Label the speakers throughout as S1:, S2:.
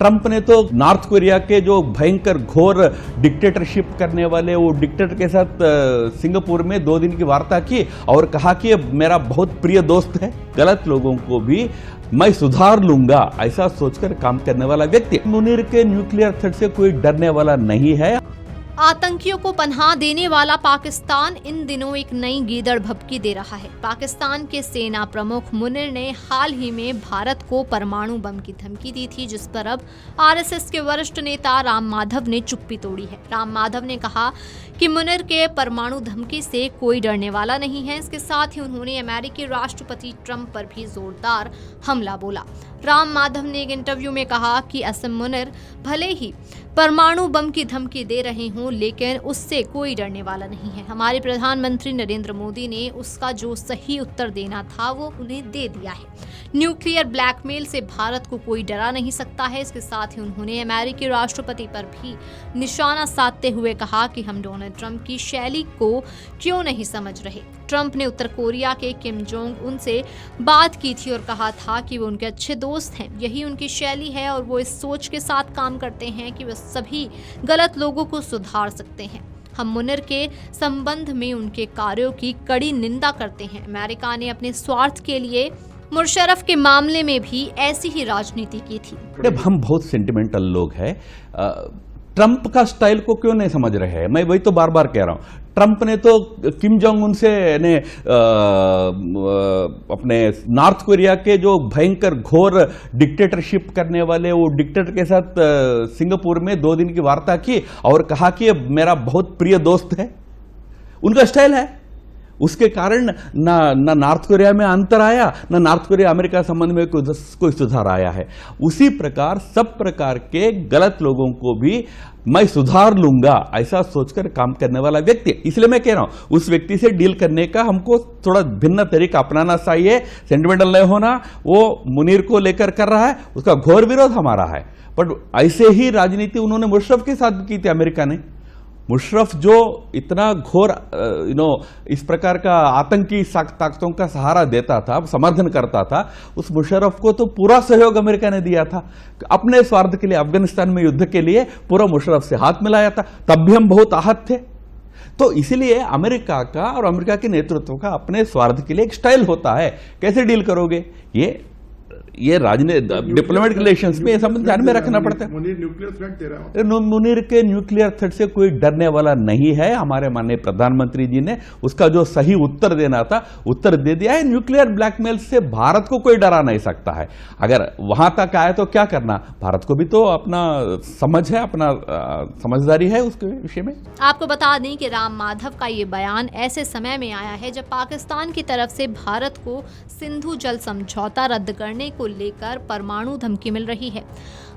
S1: Trump ने तो north Korea के जो भयंकर घोर डिक्टेटरशिप करने वाले वो डिक्टेटर के साथ सिंगापुर में 2 दिन की वार्ता की और कहा कि ये मेरा बहुत प्रिय दोस्त है। गलत लोगों को भी मैं सुधार लूंगा ऐसा सोचकर काम करने वाला व्यक्ति। मुनीर के न्यूक्लियर थ्रेट से कोई डरने वाला नहीं है।
S2: आतंकियों को पनाह देने वाला पाकिस्तान इन दिनों एक नई गीदड़ भभकी दे रहा है। पाकिस्तान के सेना प्रमुख मुनीर ने हाल ही में भारत को परमाणु बम की धमकी दी थी, जिस पर अब आरएसएस के वरिष्ठ नेता राम माधव ने चुप्पी तोड़ी है। राम माधव ने कहा कि मुनीर के परमाणु धमकी से कोई डरने वाला नहीं है। इसके साथ ही उन्होंने अमेरिकी राष्ट्रपति ट्रंप पर भी जोरदार हमला बोला। राम माधव ने एक इंटरव्यू में कहा कि असम मुनीर भले ही परमाणु बम की धमकी दे रहे हों, लेकिन उससे कोई डरने वाला नहीं है। हमारे प्रधानमंत्री नरेंद्र मोदी ने उसका जो सही उत्तर देना था वो उन्हें दे दिया है। न्यूक्लियर ब्लैकमेल से भारत को कोई डरा नहीं सकता है। इसके साथ ही उन्होंने अमेरिकी राष्ट्रपति पर भी निशाना साधते हुए कहा कि हम डोनाल्ड ट्रंप की शैली को क्यों नहीं समझ रहे। ट्रंप ने उत्तर कोरिया के किम जोंग उन से बात की थी और कहा था कि वो उनके अच्छे दोस्त हैं। यही उनकी शैली है और वो इस सोच के साथ काम करते हैं कि वे सभी गलत लोगों को सुधार सकते हैं। हम मुनीर के संबंध में उनके कार्यों की कड़ी निंदा करते हैं। अमेरिका ने अपने स्वार्थ के लिए मुशर्रफ के मामले में भी ऐसी ही राजनीति की थी।
S1: हम बहुत सेंटिमेंटल लोग हैं। ट्रंप का स्टाइल को क्यों नहीं समझ रहे हैं? मैं वही तो बार बार कह रहा हूं। ट्रंप ने तो किम जोंग उन से अपने नॉर्थ कोरिया के जो भयंकर घोर डिक्टेटरशिप करने वाले वो डिक्टेटर के साथ सिंगापुर में 2 दिन की वार्ता की और कहा कि ये मेरा बहुत प्रिय दोस्त है। उनका स्टाइल है। उसके कारण ना नॉर्थ कोरिया में अंतर आया, ना नॉर्थ कोरिया अमेरिका संबंध में कोई सुधार आया है। उसी प्रकार सब प्रकार के गलत लोगों को भी मैं सुधार लूंगा ऐसा सोचकर काम करने वाला व्यक्ति। इसलिए मैं कह रहा हूं उस व्यक्ति से डील करने का हमको थोड़ा भिन्न तरीका अपनाना चाहिए। सेंटिमेंटल नहीं होना। वो मुनीर को लेकर कर रहा है, उसका घोर विरोध हमारा है। पर ऐसे ही राजनीति उन्होंने मुशर्रफ के साथ की थी। अमेरिका ने मुशर्रफ जो इतना घोर इस प्रकार का आतंकी ताकतों का सहारा देता था, समर्थन करता था, उस मुशर्रफ को तो पूरा सहयोग अमेरिका ने दिया था। अपने स्वार्थ के लिए अफगानिस्तान में युद्ध के लिए पूरा मुशर्रफ से हाथ मिलाया था। तब भी हम बहुत आहत थे। तो इसीलिए अमेरिका का और अमेरिका के नेतृत्व का अपने स्वार्थ के लिए एक स्टाइल होता है। कैसे डील करोगे ये राजनीति डिप्लोमेटिक रिलेशंस में सब ध्यान में रखना पड़ता है।
S3: मुनीर न्यूक्लियर थ्रेट दे रहा है।
S1: मुनीर के न्यूक्लियर थ्रेट से कोई डरने वाला नहीं है। हमारे माननीय प्रधानमंत्री जी ने उसका जो सही उत्तर देना था उत्तर दे दिया है। न्यूक्लियर ब्लैकमेल से भारत को कोई डरा नहीं सकता है। अगर वहां तक आए तो क्या करना? भारत को भी तो अपना समझ है, अपना समझदारी है उसके विषय में।
S2: आपको बता दें कि राम माधव का ये बयान ऐसे समय में आया है जब पाकिस्तान की तरफ से भारत को सिंधु जल समझौता रद्द करने को लेकर परमाणु धमकी मिल रही है।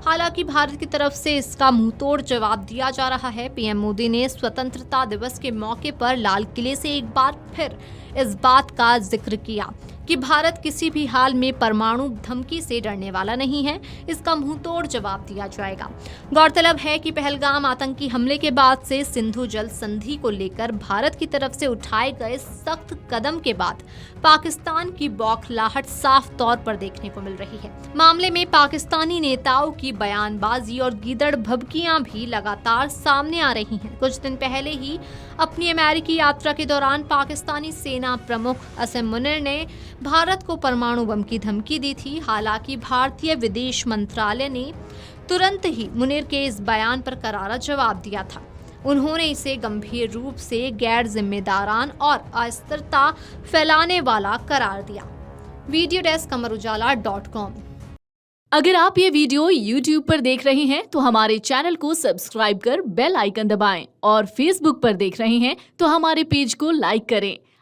S2: हालांकि भारत की तरफ से इसका मुंहतोड़ जवाब दिया जा रहा है। पीएम मोदी ने स्वतंत्रता दिवस के मौके पर लाल किले से एक बार फिर इस बात का जिक्र किया कि भारत किसी भी हाल में परमाणु धमकी से डरने वाला नहीं है। इसका मुंहतोड़ जवाब दिया जाएगा। गौरतलब है कि पहलगाम आतंकी हमले के बाद से सिंधु जल संधि को लेकर भारत की तरफ से उठाए गए सख्त कदम के बाद पाकिस्तान की बौखलाहट साफ तौर पर देखने को मिल रही है। मामले में पाकिस्तानी नेताओं की बयानबाजी और गीदड़ भभकियां भी लगातार सामने आ रही हैं। कुछ दिन पहले ही अपनी अमेरिकी यात्रा के दौरान पाकिस्तानी सेना प्रमुख असम मुनीर ने भारत को परमाणु बम की धमकी दी थी। हालांकि भारतीय विदेश मंत्रालय ने तुरंत ही मुनीर के इस बयान पर करारा जवाब दिया था। उन्होंने इसे गंभीर रूप से गैर जिम्मेदारान और अस्थिरता फैलाने वाला करार दिया। वीडियो डेस्क अमरउजाला.com।
S4: अगर आप ये वीडियो YouTube पर देख रहे हैं तो हमारे चैनल को सब्सक्राइब कर बेल आइकन दबाएं और Facebook पर देख रहे हैं तो हमारे पेज को लाइक करें।